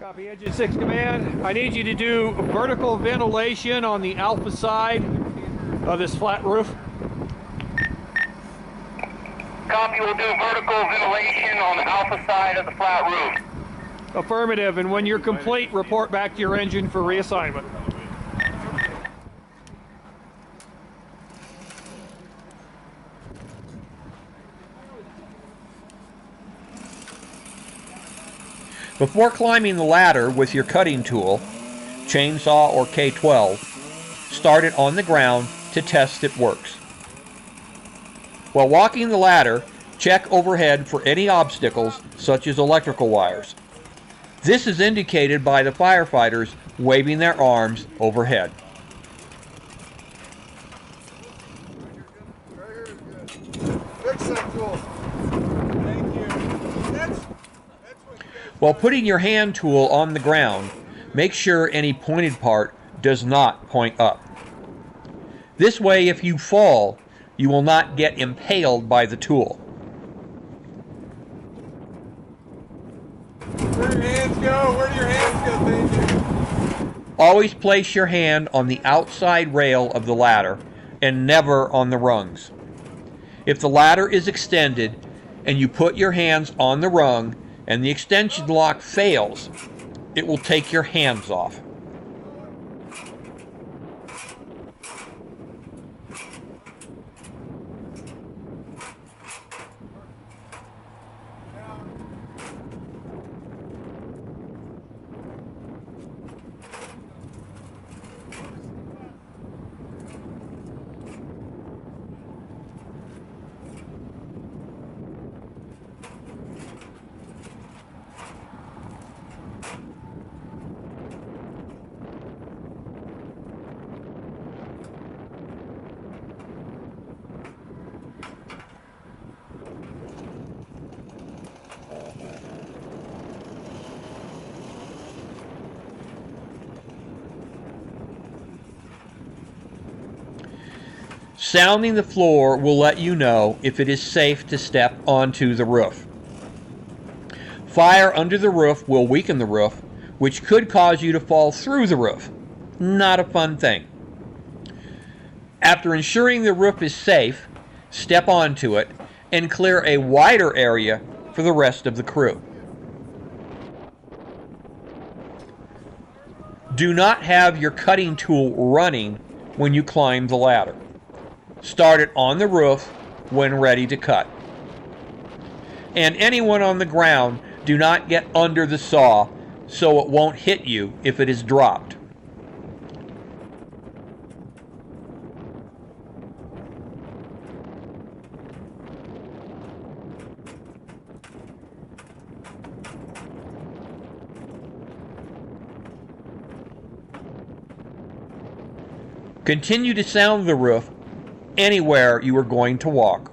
Copy, Engine 6 Command. I need you to do vertical ventilation on the alpha side of this flat roof. Copy, we'll do vertical ventilation on the alpha side of the flat roof. Affirmative, and when you're complete, report back to your engine for reassignment. Before climbing the ladder with your cutting tool, chainsaw or K12, start it on the ground to test it works. While walking the ladder, check overhead for any obstacles such as electrical wires. This is indicated by the firefighters waving their arms overhead. Fix that tool. Thank you. While putting your hand tool on the ground, make sure any pointed part does not point up. This way, if you fall, you will not get impaled by the tool. Where do your hands go? Where do your hands go? Thank you. Always place your hand on the outside rail of the ladder and never on the rungs. If the ladder is extended and you put your hands on the rung and the extension lock fails, it will take your hands off. Sounding the floor will let you know if it is safe to step onto the roof. Fire under the roof will weaken the roof, which could cause you to fall through the roof. Not a fun thing. After ensuring the roof is safe, step onto it and clear a wider area for the rest of the crew. Do not have your cutting tool running when you climb the ladder. Start it on the roof when ready to cut. And anyone on the ground, do not get under the saw so it won't hit you if it is dropped. Continue to sound the roof anywhere you are going to walk.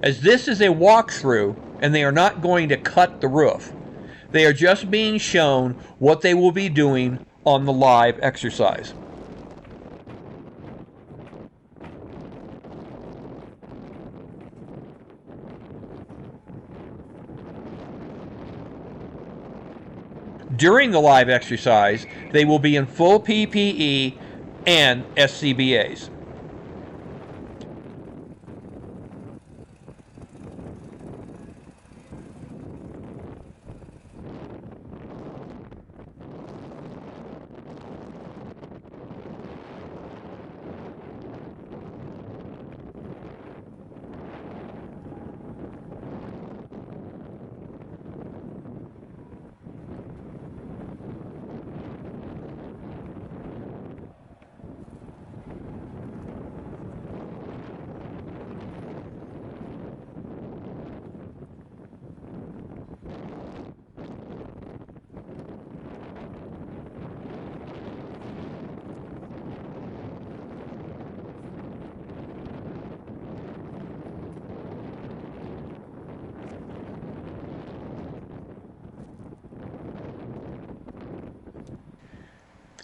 As this is a walkthrough and they are not going to cut the roof, they are just being shown what they will be doing on the live exercise. During the live exercise, they will be in full PPE and SCBAs.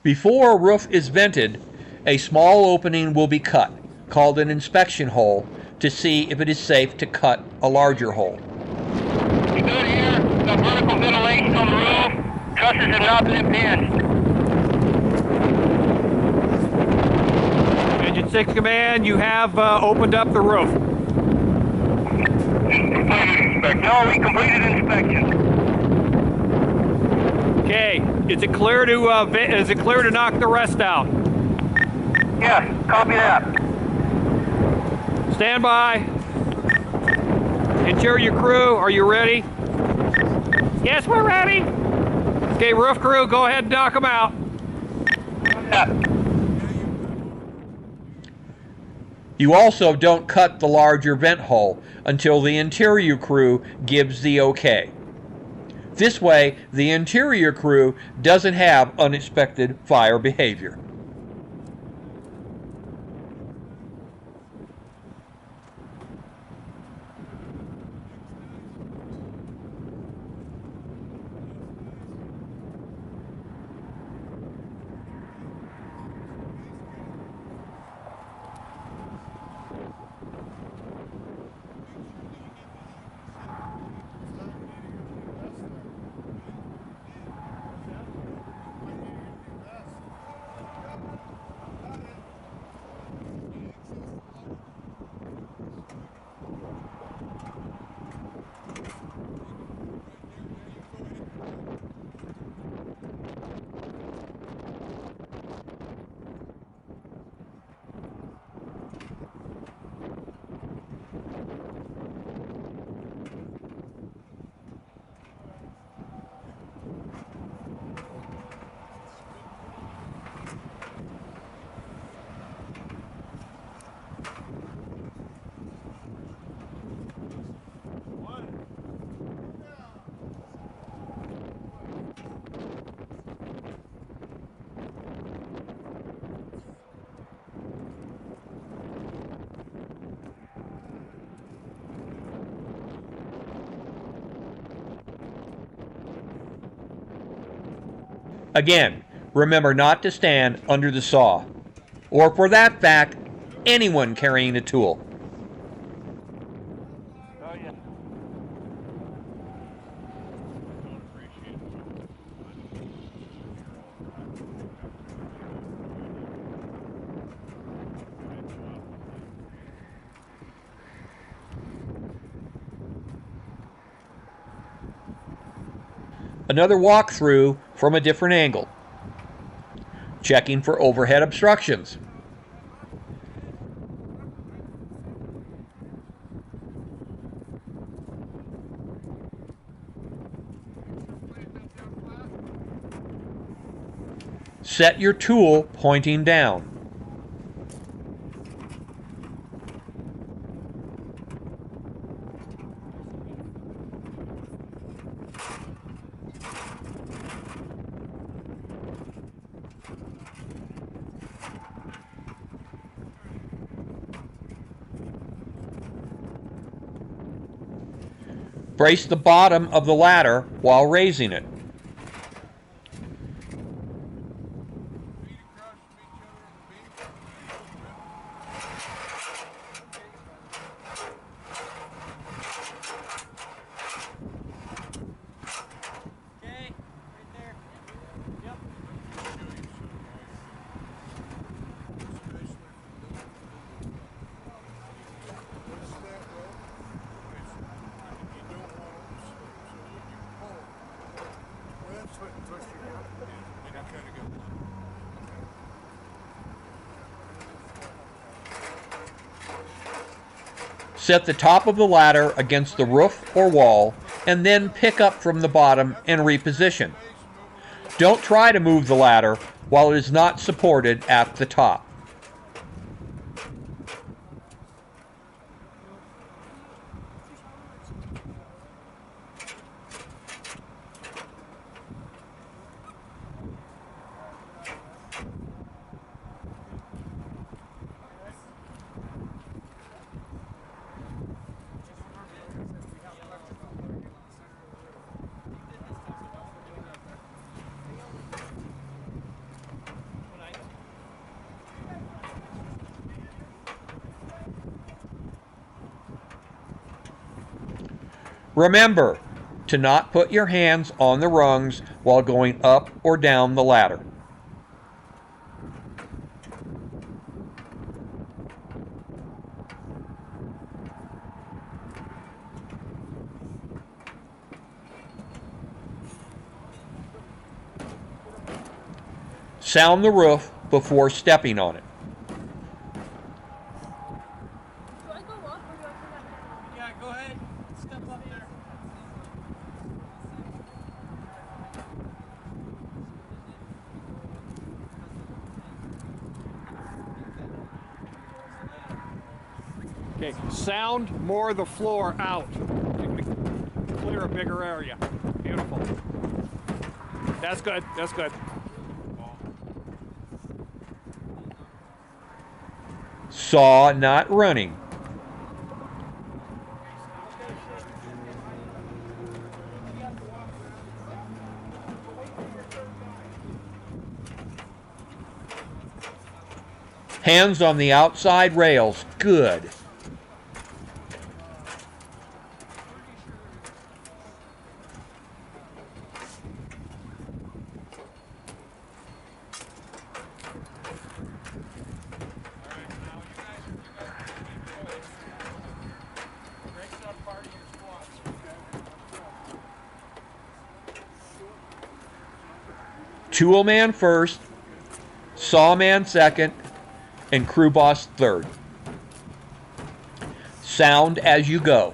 Before a roof is vented, a small opening will be cut, called an inspection hole, to see if it is safe to cut a larger hole. You good here? Got vertical ventilation on the roof. Trusses have not been pinched. Engine 6 Command, you have opened up the roof. Completed inspection. No, we completed inspection. Okay, is it clear to knock the rest out? Yes, copy that. Stand by. Interior crew, are you ready? Yes, we're ready. Okay, roof crew, go ahead and knock them out. Yeah. You also don't cut the larger vent hole until the interior crew gives the okay. This way, the interior crew doesn't have unexpected fire behavior. Again, remember not to stand under the saw, or for that fact, anyone carrying a tool. Another walkthrough from a different angle. Checking for overhead obstructions. Set your tool pointing down. Brace the bottom of the ladder while raising it. Set the top of the ladder against the roof or wall, and then pick up from the bottom and reposition. Don't try to move the ladder while it is not supported at the top. Remember to not put your hands on the rungs while going up or down the ladder. Sound the roof before stepping on it. Do I go up or do I come back? Yeah, go ahead. Step up there. Okay, sound more the floor out. You can clear a bigger area. Beautiful. That's good. That's good. Saw not running. Hands on the outside rails. Good. Tool man first, saw man second, and crew boss third. Sound as you go.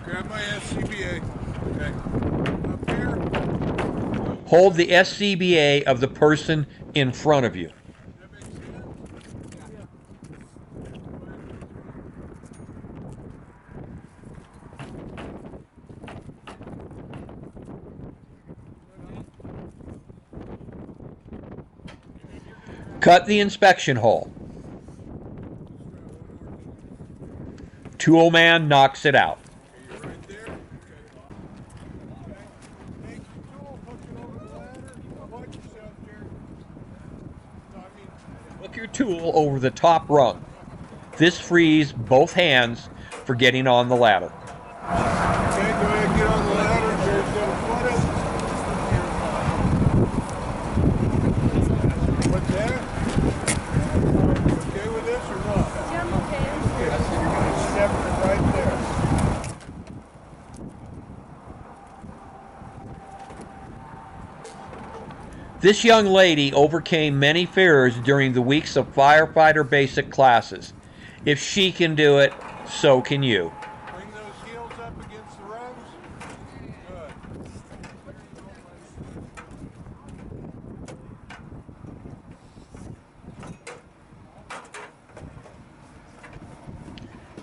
Grab my SCBA. Okay. Up here. Hold the SCBA of the person in front of you. That makes sense? Cut the inspection hole. Tool man knocks it out. You're right there. Okay. Take your tool, hook it over the ladder. Watch yourself, Jerry. No, I mean, Hook your tool over the top rung. This frees both hands for getting on the ladder. okay, go ahead, get on the ladder. Jerry's gonna foot it. What's that? Okay with this or not? Yeah, I'm okay. Okay, so you're gonna step it right there. This young lady overcame many fears during the weeks of firefighter basic classes. If she can do it, so can you. Bring those heels up against the rungs. Good.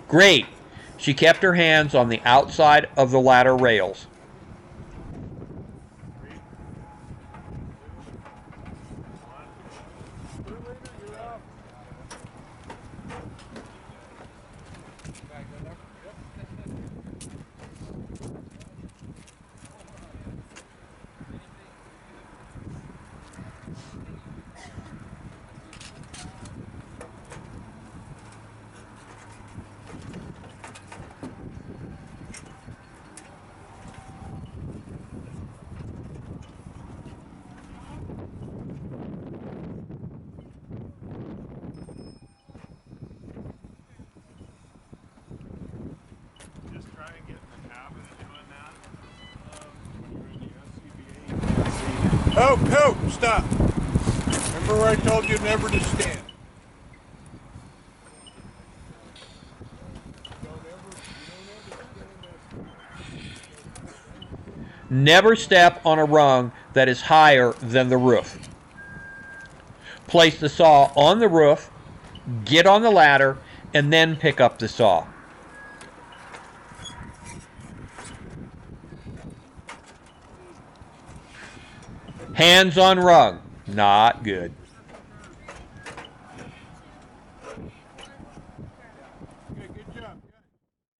Great. She kept her hands on the outside of the ladder rails. You're up. Just try and get in the cabin doing that. Oh, stop. Remember where I told you never to stand? Never step on a rung that is higher than the roof. Place the saw on the roof, get on the ladder, and then pick up the saw. Hands on rung. Not good.